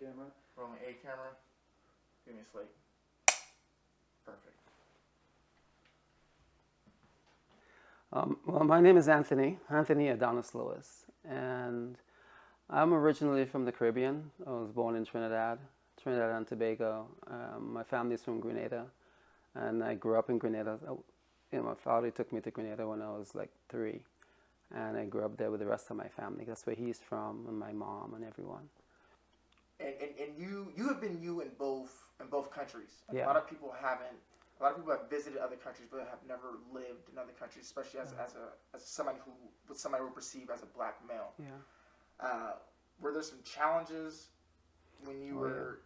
camera. Rolling A camera. Give me a slate. Perfect. Well, my name is Anthony Adonis Lewis, and I'm originally from the Caribbean. I was born in Trinidad and Tobago. My family's from Grenada, and I grew up in Grenada. My father took me to Grenada when I was like 3, and I grew up there with the rest of my family. That's where he's from, and my mom and everyone. And you have been you in both countries. Yeah. A lot of people haven't. A lot of people have visited other countries, but have never lived in other countries, especially as somebody would perceive as a black male. Yeah. Were there some challenges when you were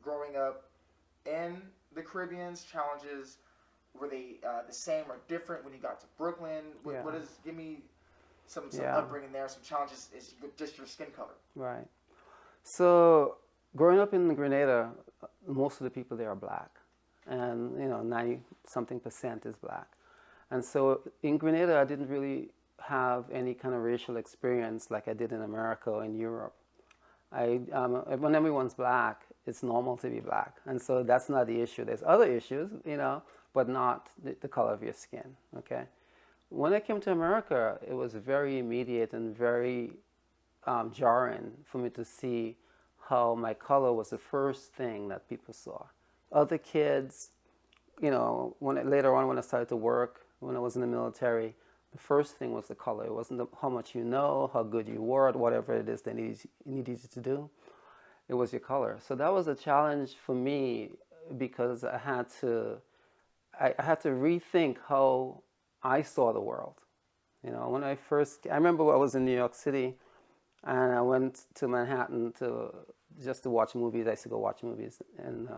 growing up in the Caribbean's challenges? Were they the same or different when you got to Brooklyn? Give me some upbringing there, some challenges is just your skin color. Right. So growing up in Grenada, most of the people there are black, and 90-something% is black. And so in Grenada, I didn't really have any kind of racial experience like I did in America or in Europe. When everyone's black, it's normal to be black, and so that's not the issue. There's other issues, but not the color of your skin. Okay. When I came to America, it was very immediate and very jarring for me to see how my color was the first thing that people saw. Other kids, later on when I started to work, when I was in the military, the first thing was the color. It wasn't how much you know, how good you were at whatever it is they needed you to do. It was your color. So that was a challenge for me because I had to rethink how I saw the world. When I remember I was in New York City, and I went to Manhattan just to watch movies. I used to go watch movies in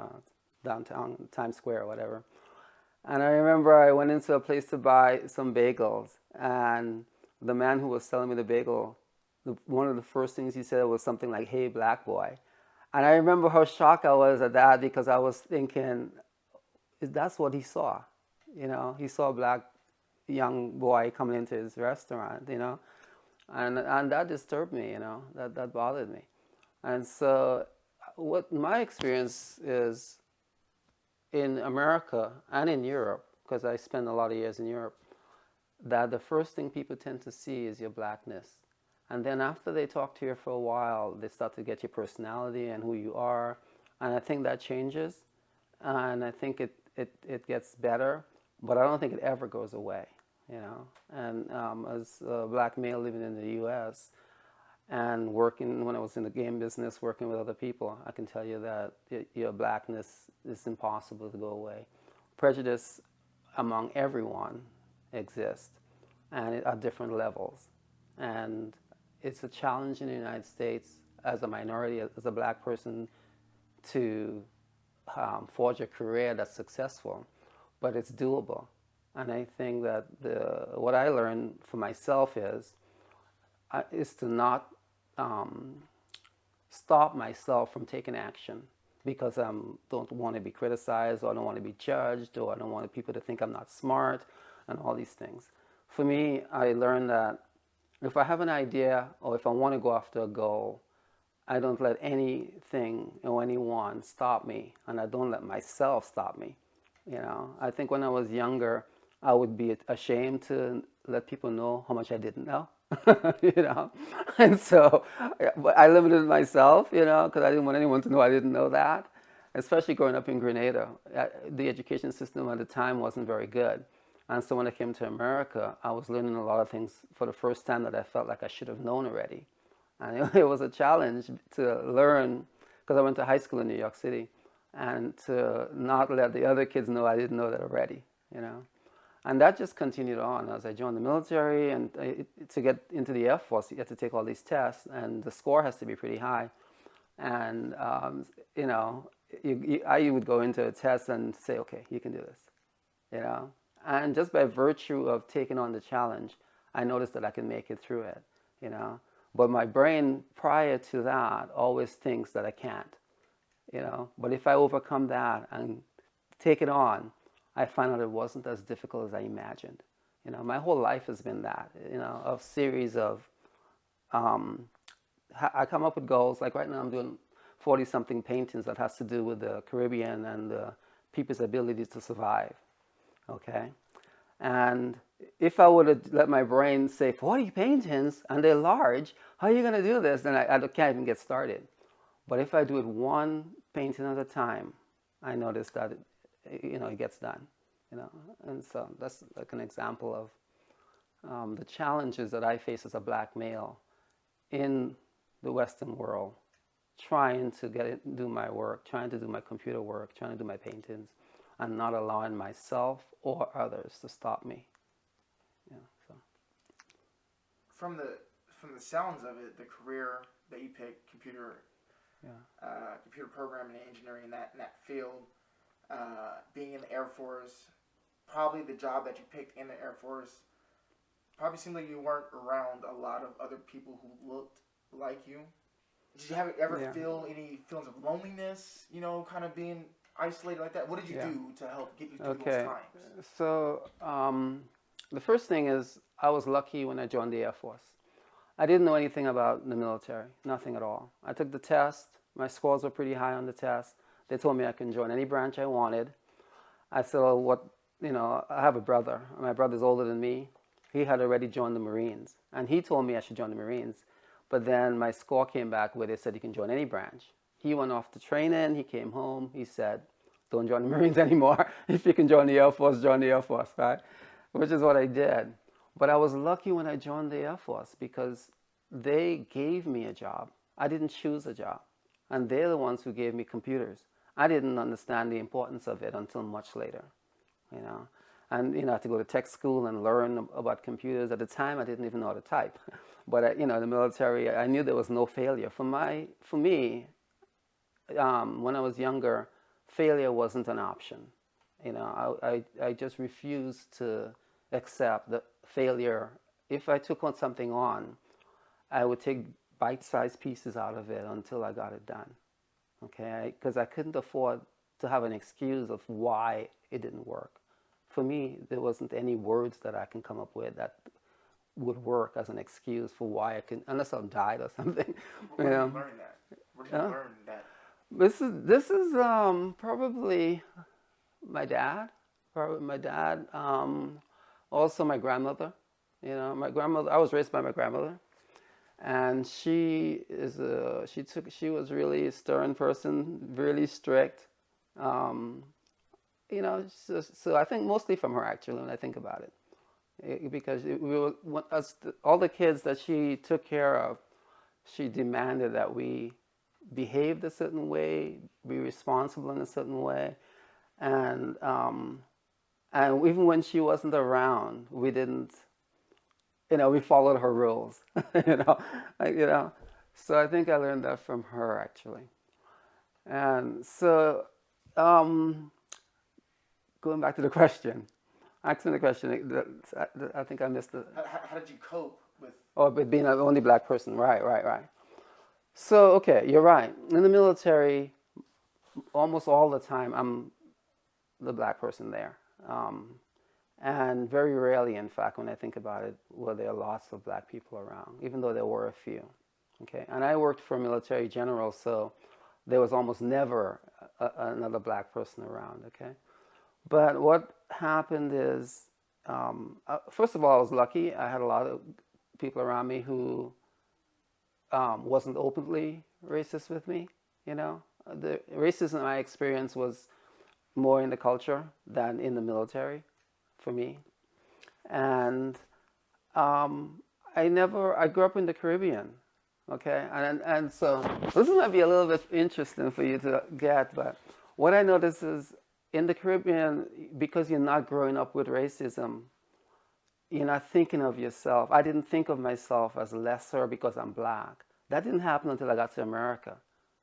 downtown Times Square or whatever. And I remember I went into a place to buy some bagels, and the man who was selling me the bagel, one of the first things he said was something like, "Hey, black boy." And I remember how shocked I was at that, because I was thinking, that's what he saw. He saw a black young boy coming into his restaurant, and that disturbed me, that bothered me. And so what my experience is in America and in Europe, because I spent a lot of years in Europe, that the first thing people tend to see is your blackness. And then after they talk to you for a while, they start to get your personality and who you are. And I think that changes. And I think it gets better, but I don't think it ever goes away, And as a black male living in the U.S., and working, when I was in the game business, working with other people, I can tell you that your blackness is impossible to go away. Prejudice among everyone exists, and at different levels. And it's a challenge in the United States as a minority, as a black person, to forge a career that's successful, but it's doable. And I think that what I learned for myself is to not stop myself from taking action because I don't want to be criticized, or I don't want to be judged, or I don't want people to think I'm not smart, and all these things. For me, I learned that if I have an idea or if I want to go after a goal, I don't let anything or anyone stop me, and I don't let myself stop me. I think when I was younger, I would be ashamed to let people know how much I didn't know. And so I limited myself, because I didn't want anyone to know I didn't know that, especially growing up in Grenada. The education system at the time wasn't very good. And so when I came to America, I was learning a lot of things for the first time that I felt like I should have known already. And it was a challenge to learn, because I went to high school in New York City, and to not let the other kids know I didn't know that already, And that just continued on as I joined the military, and to get into the Air Force, you have to take all these tests, and the score has to be pretty high. And, I would go into a test and say, okay, you can do this, And just by virtue of taking on the challenge, I noticed that I can make it through it, But my brain prior to that always thinks that I can't, But if I overcome that and take it on, I find out it wasn't as difficult as I imagined. My whole life has been that, a series of, I come up with goals. Like right now I'm doing 40-something paintings that has to do with the Caribbean and the people's ability to survive, okay? And if I would have let my brain say 40 paintings and they're large, how are you going to do this? Then I can't even get started. But if I do it one painting at a time, I notice that it gets done, And so that's like an example of the challenges that I face as a black male in the Western world, trying to do my work, trying to do my computer work, trying to do my paintings, and not allowing myself or others to stop me. So. From the sounds of it, the career that you picked, computer programming and engineering in that field, being in the Air Force, probably the job that you picked in the Air Force, probably seemed like you weren't around a lot of other people who looked like you. Did you ever feel any feelings of loneliness, kind of being isolated like that? What did you do to help get you through those times? So the first thing is I was lucky when I joined the Air Force. I didn't know anything about the military, nothing at all. I took the test. My scores were pretty high on the test. They told me I can join any branch I wanted. I said, well, I have a brother. My brother's older than me. He had already joined the Marines. And he told me I should join the Marines. But then my score came back where they said you can join any branch. He went off to training. He came home. He said, don't join the Marines anymore. If you can join the Air Force, join the Air Force, right? Which is what I did. But I was lucky when I joined the Air Force because they gave me a job. I didn't choose a job. And they're the ones who gave me computers. I didn't understand the importance of it until much later, And, I had to go to tech school and learn about computers. At the time, I didn't even know how to type. But, the military, I knew there was no failure. For me, when I was younger, failure wasn't an option. I just refused to accept the failure. If I took something on, I would take bite-sized pieces out of it until I got it done. Okay, because I couldn't afford to have an excuse of why it didn't work. For me, there wasn't any words that I can come up with that would work as an excuse for why I can, unless I'm died or something. Where did you learn that? Where did you learn that? This is probably my dad. Also my grandmother. My grandmother. I was raised by my grandmother. And she was really a stern person, really strict. So I think mostly from her, actually, when I think about it. Because all the kids that she took care of, she demanded that we behaved a certain way, be responsible in a certain way. And even when she wasn't around, we didn't, we followed her rules, So I think I learned that from her, actually. And so, going back to the question, asking the question, I think I missed it. How did you cope with? Oh, with being the only black person, right. So, okay, you're right. In the military, almost all the time, I'm the black person there. And very rarely, in fact, when I think about it, were there lots of black people around, even though there were a few. Okay, and I worked for a military general, so there was almost never another black person around. Okay, but what happened is, first of all, I was lucky. I had a lot of people around me who wasn't openly racist with me. The racism I experienced was more in the culture than in the military. For me, and I grew up in the Caribbean, okay, and so this might be a little bit interesting for you to get, but what I noticed is in the Caribbean, because you're not growing up with racism, you're not thinking of yourself. I didn't think of myself as lesser because I'm black. That didn't happen until I got to America,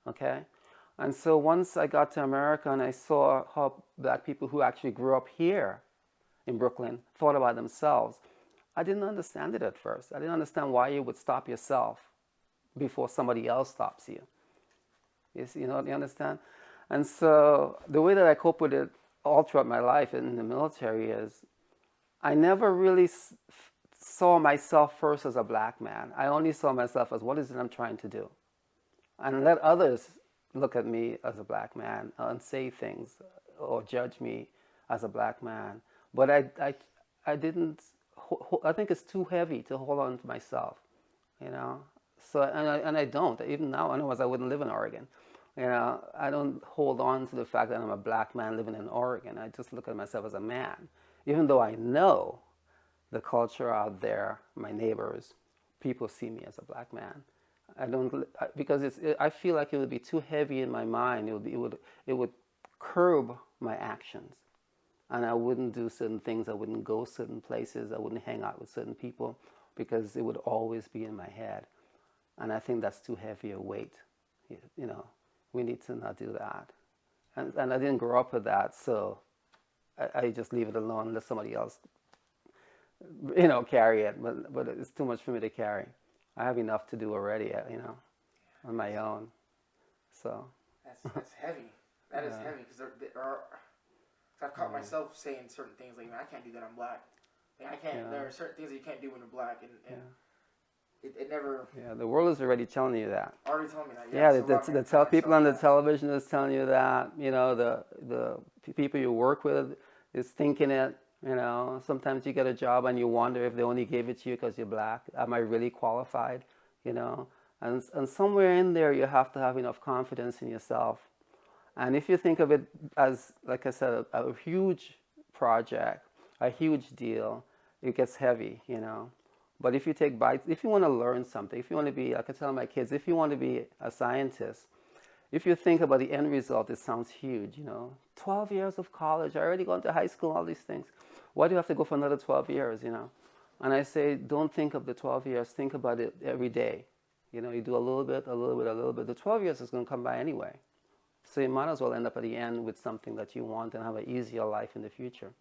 okay, and so once I got to America and I saw how black people who actually grew up here in Brooklyn thought about themselves, I didn't understand it at first. I didn't understand why you would stop yourself before somebody else stops you. You understand? And so the way that I cope with it all throughout my life in the military is I never really saw myself first as a black man. I only saw myself as what is it I'm trying to do? And let others look at me as a black man and say things or judge me as a black man. But I didn't. I think it's too heavy to hold on to myself, you know. So and I don't. Even now, otherwise I wouldn't live in Oregon. You know, I don't hold on to the fact that I'm a black man living in Oregon. I just look at myself as a man, even though I know the culture out there, my neighbors, people see me as a black man. I don't because I feel like it would be too heavy in my mind. It would curb my actions, and I wouldn't do certain things. I wouldn't go certain places. I wouldn't hang out with certain people because it would always be in my head, and I think that's too heavy a weight. You know, we need to not do that, and I didn't grow up with that, so I just leave it alone and let somebody else, you know, carry it. But it's too much for me to carry. I have enough to do already, you know, on my own. So that's heavy. That is heavy because there are. I've caught myself saying certain things like, "Man, I can't do that. I'm black. Like, I can't." Yeah. There are certain things that you can't do when you're black, and it never. Yeah, the world is already telling you that. Already told me that. Yeah, So the people on the television is telling you that. You know, the people you work with is thinking it. You know, sometimes you get a job and you wonder if they only gave it to you because you're black. Am I really qualified? You know, and somewhere in there you have to have enough confidence in yourself. And if you think of it as, like I said, a huge project, a huge deal, it gets heavy, you know. But if you take bites, if you want to learn something, if you want to be, like I tell my kids, if you want to be a scientist, if you think about the end result, it sounds huge, you know. 12 years of college, I already gone to high school, all these things. Why do you have to go for another 12 years, you know? And I say, don't think of the 12 years, think about it every day. You know, you do a little bit, a little bit, a little bit. The 12 years is going to come by anyway. So you might as well end up at the end with something that you want and have an easier life in the future.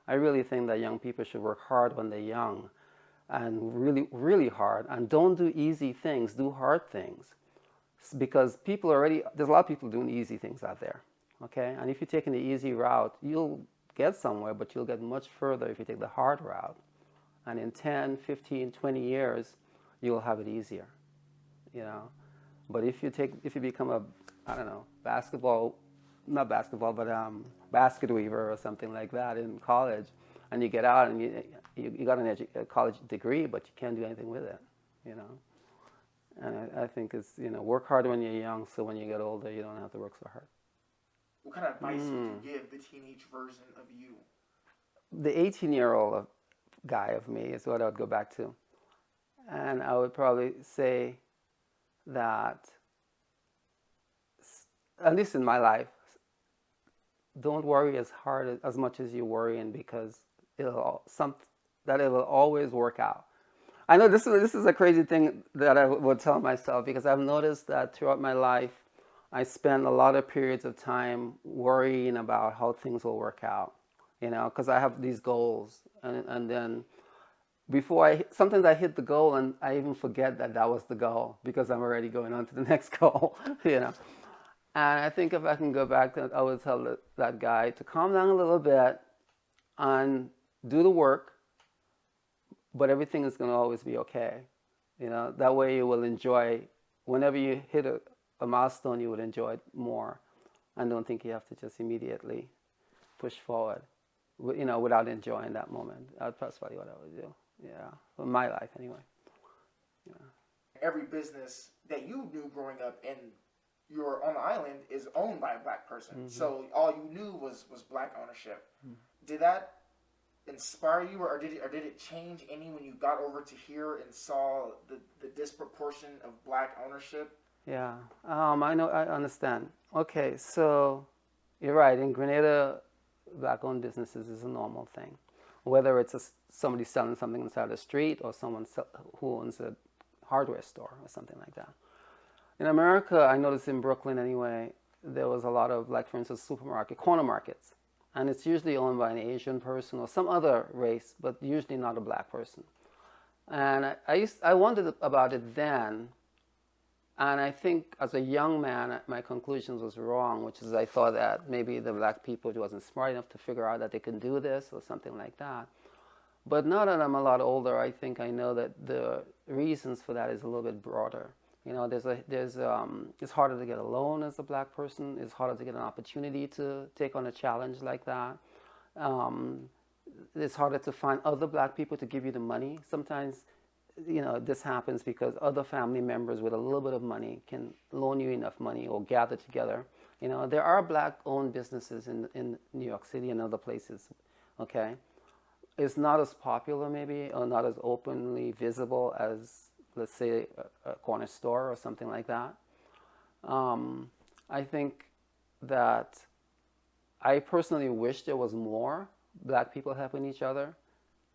I really think that young people should work hard when they're young and really, really hard. And don't do easy things, do hard things. Because people there's a lot of people doing easy things out there, okay? And if you're taking the easy route, you'll get somewhere, but you'll get much further if you take the hard route. And in 10, 15, 20 years, you'll have it easier, you know? But if you become a, I don't know, basket weaver or something like that in college, and you get out and you got a college degree, but you can't do anything with it, you know? And I think it's, you know, work hard when you're young so when you get older, you don't have to work so hard. What kind of advice would you give the teenage version of you? The 18-year-old guy of me is what I would go back to. And I would probably say that, at least in my life, don't worry as much as you're worrying because it will always work out. I know this is a crazy thing that I would tell myself because I've noticed that throughout my life, I spend a lot of periods of time worrying about how things will work out, you know, because I have these goals. And then sometimes I hit the goal and I even forget that was the goal because I'm already going on to the next goal, you know. And I think if I can go back, I would tell that guy to calm down a little bit and do the work, but everything is going to always be okay. You know, that way you will enjoy, whenever you hit a milestone, you would enjoy it more. And don't think you have to just immediately push forward, you know, without enjoying that moment. That's probably what I would do. Yeah, for my life anyway. Yeah. Every business that you knew growing up and you're on the island is owned by a black person. Mm-hmm. So all you knew was black ownership. Mm-hmm. Did that inspire you, or did it change any when you got over to here and saw the disproportion of black ownership? Yeah, I know, I understand. Okay, so you're right. In Grenada, black-owned businesses is a normal thing. Whether it's somebody selling something inside the street or someone who owns a hardware store or something like that. In America, I noticed in Brooklyn anyway, there was a lot of, like for instance, corner markets. And it's usually owned by an Asian person or some other race, but usually not a black person. And I wondered about it then. And I think as a young man, my conclusions was wrong, which is I thought that maybe the black people wasn't smart enough to figure out that they can do this or something like that. But now that I'm a lot older, I think I know that the reasons for that is a little bit broader. It's harder to get a loan as a black person. It's harder to get an opportunity to take on a challenge like that. Um, it's harder to find other black people to give you the money. Sometimes, this happens because other family members with a little bit of money can loan you enough money or gather together. There are black-owned businesses in New York City and other places, okay? It's not as popular maybe or not as openly visible as, let's say, a corner store or something like that. I think that I personally wish there was more black people helping each other.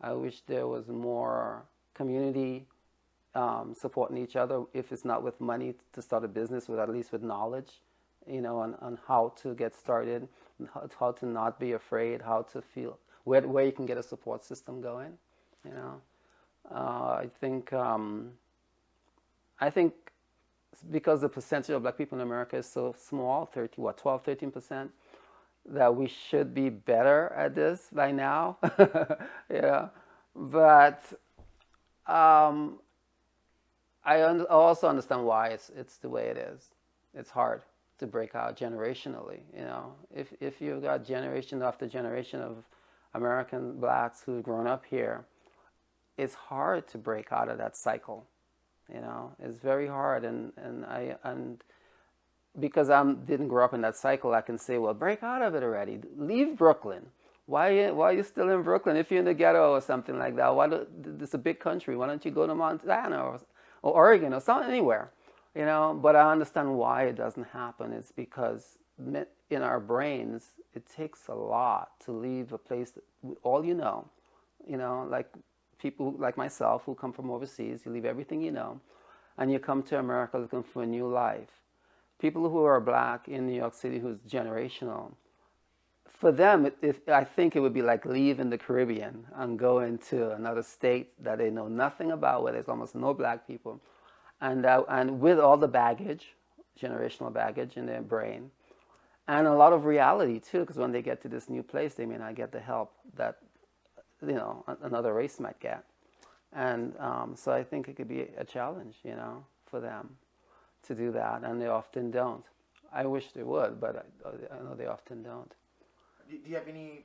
I wish there was more community supporting each other, if it's not with money to start a business, with at least with knowledge, on how to get started, how to not be afraid, how to feel, where you can get a support system going. I think because the percentage of black people in America is so small, 12, 13%, that we should be better at this by now. Yeah, but I also understand why it's the way it is. It's hard to break out generationally. If you've got generation after generation of American blacks who've grown up here, it's hard to break out of that cycle. It's very hard, and because I didn't grow up in that cycle, I can say, well, break out of it already. Leave Brooklyn. Why are you still in Brooklyn? If you're in the ghetto or something like that, it's a big country. Why don't you go to Montana or Oregon or something, anywhere? But I understand why it doesn't happen. It's because in our brains, it takes a lot to leave a place with all like people like myself who come from overseas. You leave everything and you come to America looking for a new life. People who are black in New York City who's generational, for them, I think it would be like leaving the Caribbean and going to another state that they know nothing about, where there's almost no black people, and with all the baggage, generational baggage in their brain, and a lot of reality too, because when they get to this new place, they may not get the help that another race might get, and so I think it could be a challenge, for them to do that, and they often don't. I wish they would, but I know they often don't. Do you have any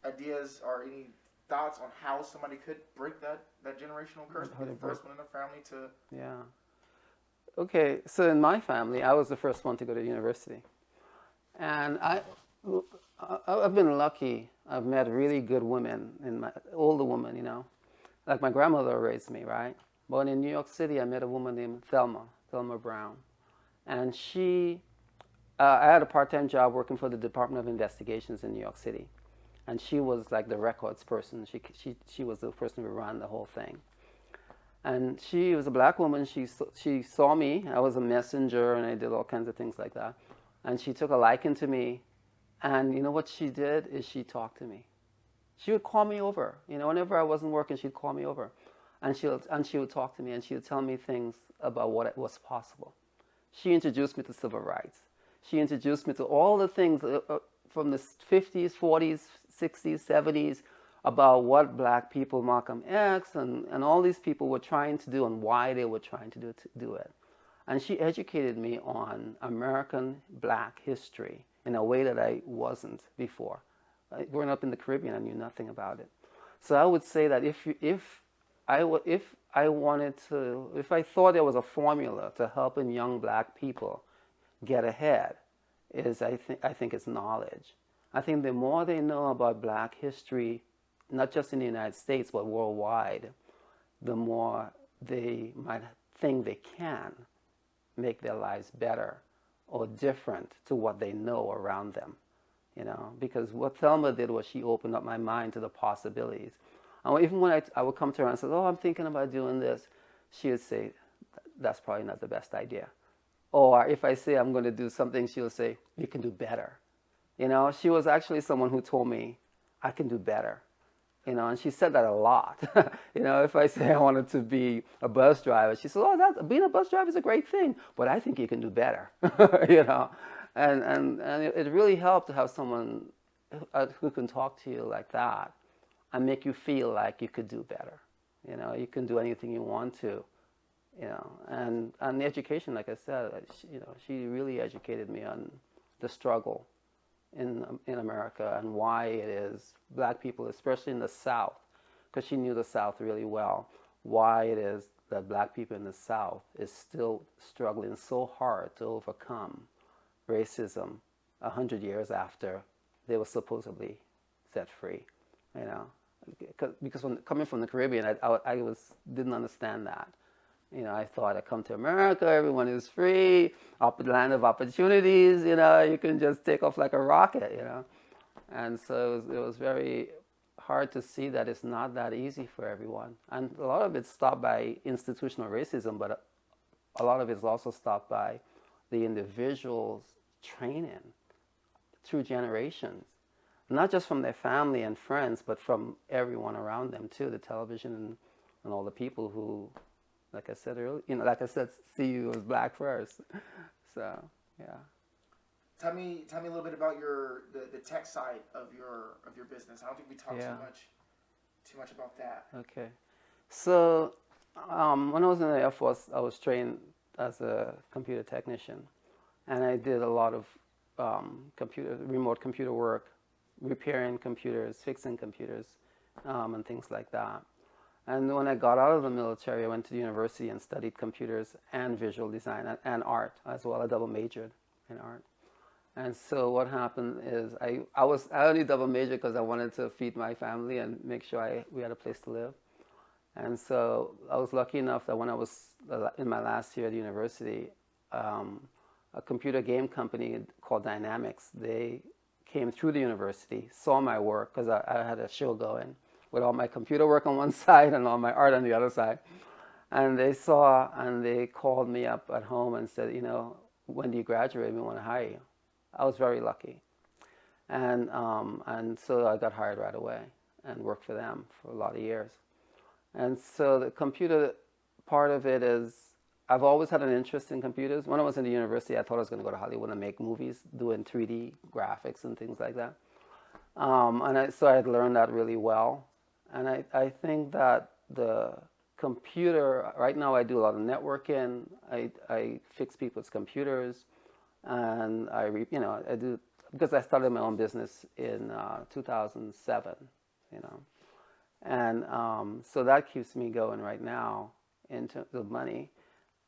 ideas or any thoughts on how somebody could break that generational curse? Be the first one in the family to... Yeah. Okay, so in my family, I was the first one to go to university. And I've been lucky. I've met really good women, older women, Like my grandmother raised me, right? But in New York City, I met a woman named Thelma Brown. And I had a part-time job working for the Department of Investigations in New York City. And she was like the records person. She was the person who ran the whole thing. And she was a black woman. She saw me. I was a messenger, and I did all kinds of things like that. And she took a liking to me. And you know what she did is she talked to me. She would call me over. Whenever I wasn't working, she'd call me over. And she would talk to me, and she would tell me things about what was possible. She introduced me to civil rights. She introduced me to all the things from the 50s, 40s, 60s, 70s about what black people, Malcolm X, and all these people were trying to do and why they were trying to do it. And she educated me on American black history in a way that I wasn't before. Growing up in the Caribbean, I knew nothing about it. So I would say that if I thought there was a formula to helping young black people get ahead, I think it's knowledge. I think the more they know about black history, not just in the United States, but worldwide, the more they might think they can make their lives better or different to what they know around them. Because what Thelma did was she opened up my mind to the possibilities. And even when I would come to her and say, oh, I'm thinking about doing this, she would say, that's probably not the best idea. Or if I say I'm going to do something, she'll say, you can do better. She was actually someone who told me, I can do better. And she said that a lot. If I say I wanted to be a bus driver, she said, oh, being a bus driver is a great thing, but I think you can do better. And it really helped to have someone who can talk to you like that and make you feel like you could do better. You can do anything you want to, and the education, like I said, she really educated me on the struggle in America and why it is black people, especially in the South, because she knew the South really well, why it is that black people in the South is still struggling so hard to overcome racism 100 years after they were supposedly set free, because coming from the Caribbean, I didn't understand that. I thought I come to America, everyone is free, land of opportunities, you can just take off like a rocket, And so it was very hard to see that it's not that easy for everyone. And a lot of it's stopped by institutional racism, but a lot of it's also stopped by the individual's training through generations. Not just from their family and friends, but from everyone around them too, the television and all the people who, like I said earlier, see you as black first. So, yeah. Tell me a little bit about the tech side of your business. I don't think we talked too much about that. Okay. So, when I was in the Air Force, I was trained as a computer technician, and I did a lot of remote computer work, repairing computers, fixing computers, and things like that. And when I got out of the military, I went to the university and studied computers and visual design and art as well. I double majored in art. And so what happened is I only double majored because I wanted to feed my family and make sure we had a place to live. And so I was lucky enough that when I was in my last year at university, a computer game company called Dynamics, they came through the university, saw my work because I had a show going with all my computer work on one side and all my art on the other side. And they saw and they called me up at home and said, when do you graduate? We want to hire you. I was very lucky. And so I got hired right away and worked for them for a lot of years. And so the computer part of it is, I've always had an interest in computers. When I was in the university, I thought I was going to go to Hollywood and make movies, doing 3D graphics and things like that. So I had learned that really well. And I think that the computer, right now I do a lot of networking. I fix people's computers. And I do, because I started my own business in 2007, And so that keeps me going right now in terms of money.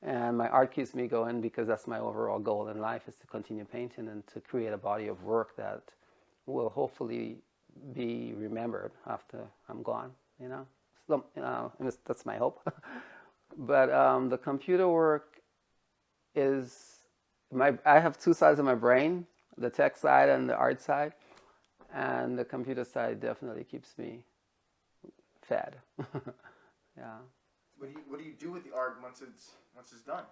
And my art keeps me going because that's my overall goal in life, is to continue painting and to create a body of work that will hopefully be remembered after I'm gone, So, that's my hope. But the computer work is, I have two sides of my brain, the tech side and the art side. And the computer side definitely keeps me fed. Yeah. What do you do with the art once it's done?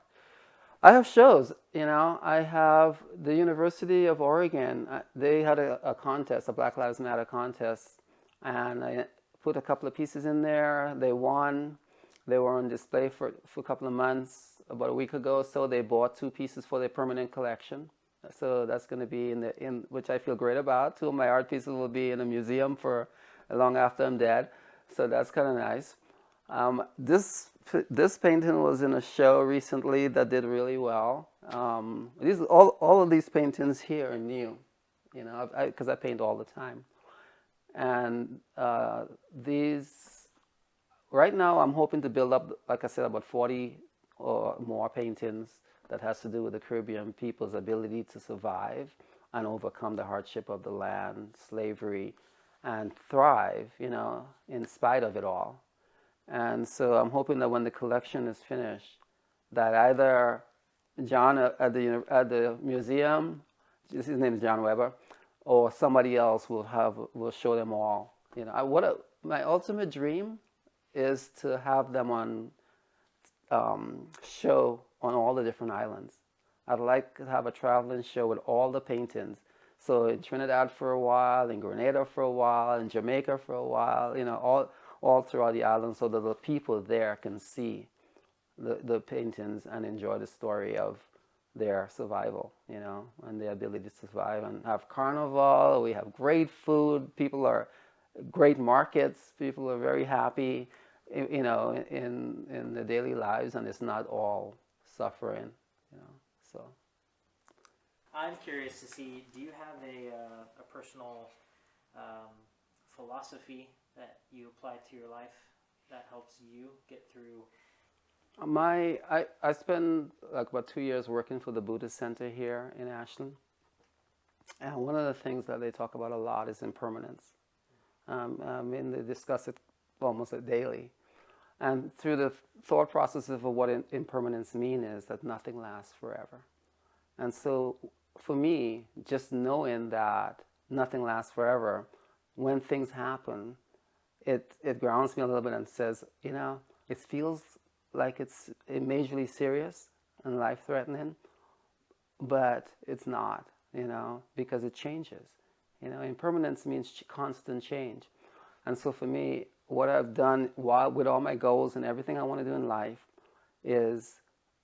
I have shows. I have the University of Oregon. They had a contest, a Black Lives Matter contest, and I put a couple of pieces in there. They won. They were on display for a couple of months. About a week ago, so they bought 2 pieces for their permanent collection. So that's going to be in which I feel great about. 2 of my art pieces will be in a museum for long after I'm dead. So that's kind of nice. This painting was in a show recently that did really well. All of these paintings here are new, because I paint all the time. And these, right now I'm hoping to build up, like I said, about 40 or more paintings that has to do with the Caribbean people's ability to survive and overcome the hardship of the land, slavery, and thrive, in spite of it all. And so I'm hoping that when the collection is finished, that either John at the museum, his name is John Weber, or somebody else will show them all. My ultimate dream is to have them on show on all the different islands. I'd like to have a traveling show with all the paintings. So in Trinidad for a while, in Grenada for a while, in Jamaica for a while, all throughout the island, so that the people there can see the paintings and enjoy the story of their survival, and their ability to survive, and have carnival. We have great food. Great markets. People are very happy. you know, in the daily lives, and it's not all suffering, you know. So I'm curious to see, do you have a personal philosophy that you apply to your life that helps you get through? I spent like about 2 years working for the Buddhist Center here in Ashland, and one of the things that they talk about a lot is impermanence. And they discuss it almost daily. And through the thought process of what impermanence means is that nothing lasts forever. And so for me, just knowing that nothing lasts forever, when things happen, it grounds me a little bit and says, you know, it feels like it's majorly serious and life-threatening, but it's not, you know, because it changes. You know, impermanence means constant change. And so for me, what I've done with all my goals and everything I want to do in life is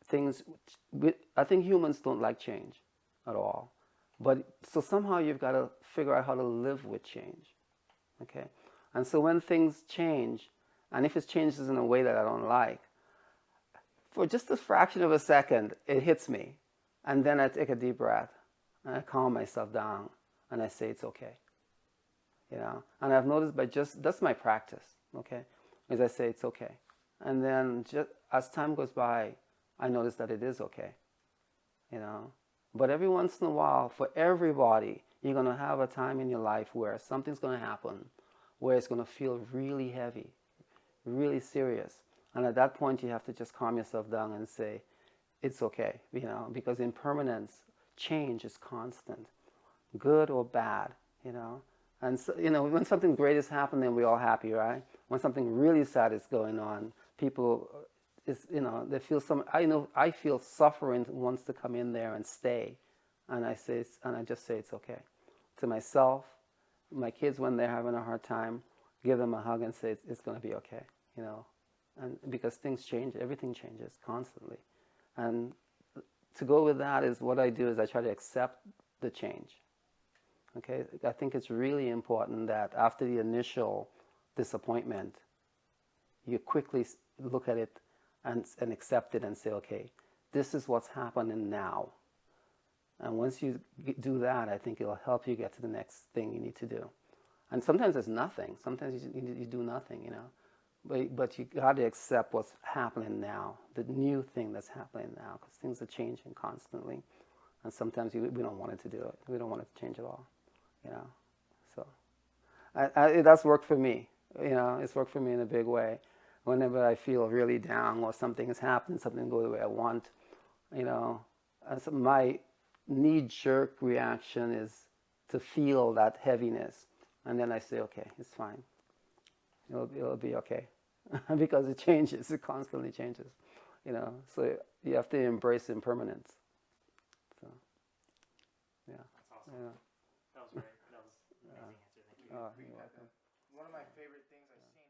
things. I think humans don't like change at all. But so somehow you've got to figure out how to live with change. Okay? And so when things change, and if it changes in a way that I don't like, for just a fraction of a second, it hits me. And then I take a deep breath, and I calm myself down, and I say it's okay. You know, and I've noticed that's my practice, okay, is I say it's okay. And then just as time goes by, I notice that it is okay, you know. But every once in a while, for everybody, you're going to have a time in your life where something's going to happen, where it's going to feel really heavy, really serious. And at that point, you have to just calm yourself down and say, it's okay, you know, because impermanence, change is constant, good or bad, you know. And so, you know, when something great is happening, we're all happy, right? When something really sad is going on, people, you know, they feel I feel suffering wants to come in there and stay, and I just say it's okay, to myself, my kids when they're having a hard time, give them a hug and say it's going to be okay, you know, and because things change, everything changes constantly, and to go with that is what I do is I try to accept the change. Okay, I think it's really important that after the initial disappointment, you quickly look at it and accept it and say, okay, this is what's happening now. And once you do that, I think it'll help you get to the next thing you need to do. And sometimes it's nothing. Sometimes you do nothing, you know. But you got to accept what's happening now, the new thing that's happening now, because things are changing constantly. And sometimes we don't want it to do it. We don't want it to change at all. You know, so that's worked for me. You know, it's worked for me in a big way. Whenever I feel really down or something has happened, something goes the way I want, you know, so my knee-jerk reaction is to feel that heaviness, and then I say, okay, it's fine. It'll be okay, because it changes. It constantly changes. You know, so you have to embrace impermanence. So, yeah. That's awesome. Yeah. That was great. That was an amazing answer. Thank you. You're welcome. One of my favorite things I've seen.